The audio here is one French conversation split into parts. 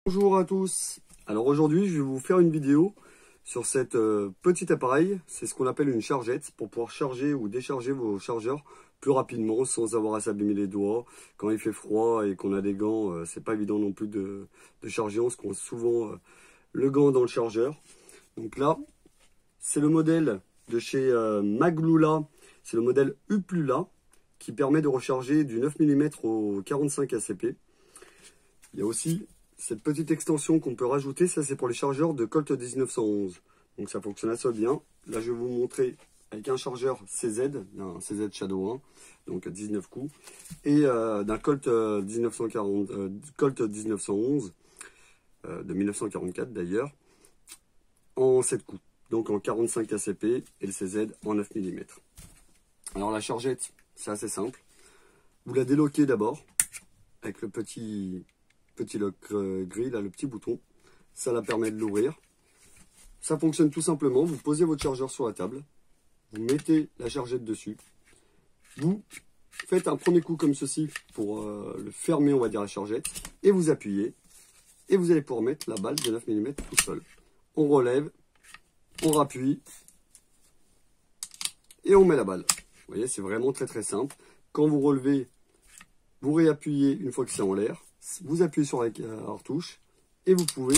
Bonjour à tous. Alors aujourd'hui je vais vous faire une vidéo sur cette petit appareil. C'est ce qu'on appelle une chargette pour pouvoir charger ou décharger vos chargeurs plus rapidement sans avoir à s'abîmer les doigts. Quand il fait froid et qu'on a des gants, c'est pas évident non plus de charger. On se coince souvent le gant dans le chargeur. Donc là c'est le modèle de chez Maglula. C'est le modèle Uplula qui permet de recharger du 9 mm au 45 ACP. Il y a aussi cette petite extension qu'on peut rajouter, ça c'est pour les chargeurs de Colt 1911. Donc ça fonctionne assez bien. Là je vais vous montrer avec un chargeur CZ, d'un CZ Shadow 1, donc 19 coups, et d'un Colt 1911, de 1944 d'ailleurs, en 7 coups. Donc en 45 ACP et le CZ en 9 mm. Alors la chargette, c'est assez simple. Vous la déloquez d'abord avec le petit lock gris, là, le petit bouton. Ça la permet de l'ouvrir. Ça fonctionne tout simplement. Vous posez votre chargeur sur la table. Vous mettez la chargette dessus. Vous faites un premier coup comme ceci pour le fermer, on va dire, la chargette. Et vous appuyez. Et vous allez pouvoir mettre la balle de 9 mm tout seul. On relève. On rappuie. Et on met la balle. Vous voyez, c'est vraiment très très simple. Quand vous relevez, vous réappuyez une fois que c'est en l'air. Vous appuyez sur la retouche et vous pouvez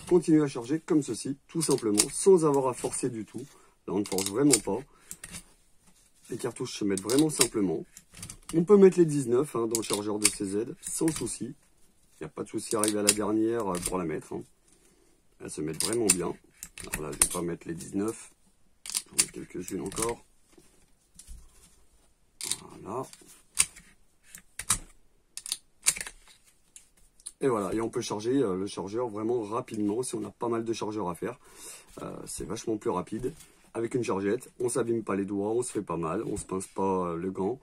continuer à charger comme ceci, tout simplement, sans avoir à forcer du tout. Là, on ne force vraiment pas. Les cartouches se mettent vraiment simplement. On peut mettre les 19 dans le chargeur de CZ, sans souci. Il n'y a pas de souci à arriver à la dernière pour la mettre. Elles se mettent vraiment bien. Alors là, je ne vais pas mettre les 19. J'en ai quelques-unes encore. Voilà. Et voilà, et on peut charger le chargeur vraiment rapidement si on a pas mal de chargeurs à faire. C'est vachement plus rapide. Avec une chargette, on ne s'abîme pas les doigts, on se fait pas mal, on ne se pince pas le gant.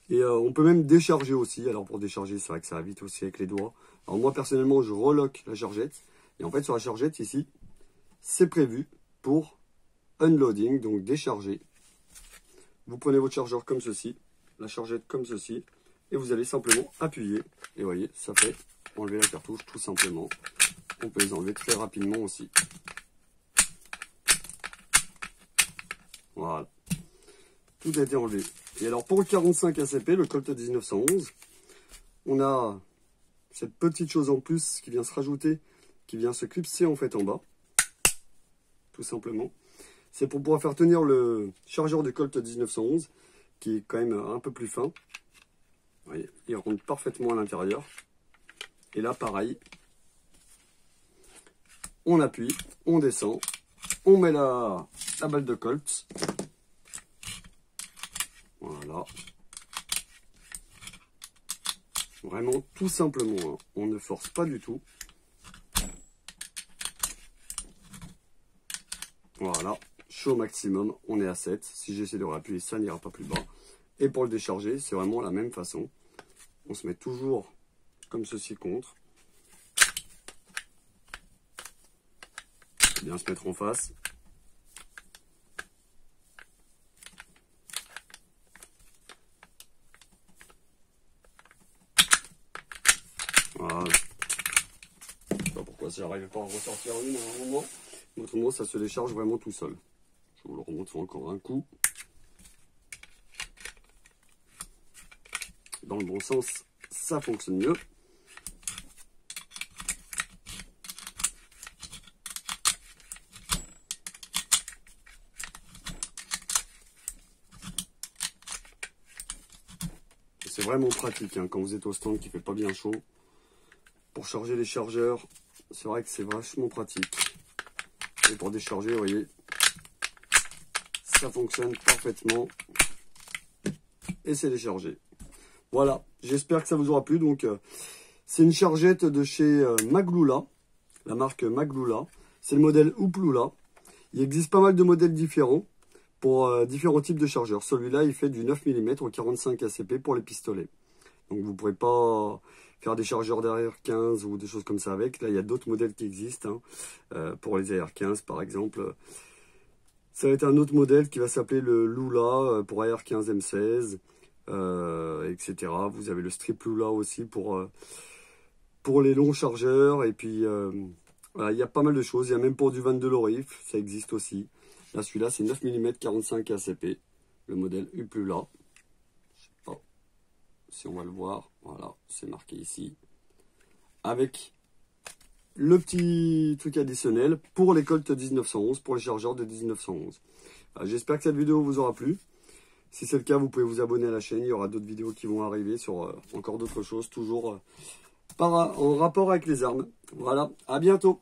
Et on peut même décharger aussi. Alors pour décharger, c'est vrai que ça va vite aussi avec les doigts. Alors moi personnellement, je reloque la chargette. Et en fait sur la chargette ici, c'est prévu pour unloading, donc décharger. Vous prenez votre chargeur comme ceci, la chargette comme ceci. Et vous allez simplement appuyer. Et vous voyez, ça fait enlever la cartouche tout simplement. On peut les enlever très rapidement aussi. Voilà. Tout a été enlevé. Et alors pour le 45 ACP, le Colt 1911, on a cette petite chose en plus qui vient se rajouter, qui vient se clipser en fait en bas. Tout simplement. C'est pour pouvoir faire tenir le chargeur de Colt 1911, qui est quand même un peu plus fin. Vous voyez, il rentre parfaitement à l'intérieur. Et là, pareil, on appuie, on descend, on met la balle de Colt. Voilà. Vraiment, tout simplement, on ne force pas du tout. Voilà, chaud maximum, on est à 7. Si j'essaie de réappuyer, ça n'ira pas plus bas. Et pour le décharger, c'est vraiment la même façon. On se met toujours comme ceci contre. Bien se mettre en face. Voilà. Je sais pas pourquoi j'arrive pas à ressortir une à un moment. Autrement, ça se décharge vraiment tout seul. Je vous le remontre encore un coup. Dans le bon sens, ça fonctionne mieux. C'est vraiment pratique quand vous êtes au stand qui fait pas bien chaud. Pour charger les chargeurs, c'est vrai que c'est vachement pratique. Et pour décharger, vous voyez, ça fonctionne parfaitement. Et c'est déchargé. Voilà, j'espère que ça vous aura plu. Donc, c'est une chargette de chez Maglula, la marque Maglula. C'est le modèle Uplula. Il existe pas mal de modèles différents pour différents types de chargeurs. Celui-là, il fait du 9 mm au 45 ACP pour les pistolets. Donc, vous ne pourrez pas faire des chargeurs d'AR15 ou des choses comme ça avec. Là, il y a d'autres modèles qui existent. Pour les AR15, par exemple. Ça va être un autre modèle qui va s'appeler le Lula pour AR15 M16. Etc. Vous avez le strip Lula aussi pour pour les longs chargeurs. Et puis, voilà, il y a pas mal de choses. Il y a même pour du 22 Lorif, ça existe aussi. Là, celui-là, c'est 9 mm 45 ACP. Le modèle Uplula. Je sais pas si on va le voir. Voilà, c'est marqué ici. Avec le petit truc additionnel pour les Colt 1911, pour les chargeurs de 1911. J'espère que cette vidéo vous aura plu. Si c'est le cas, vous pouvez vous abonner à la chaîne. Il y aura d'autres vidéos qui vont arriver sur encore d'autres choses, toujours en rapport avec les armes. Voilà, à bientôt.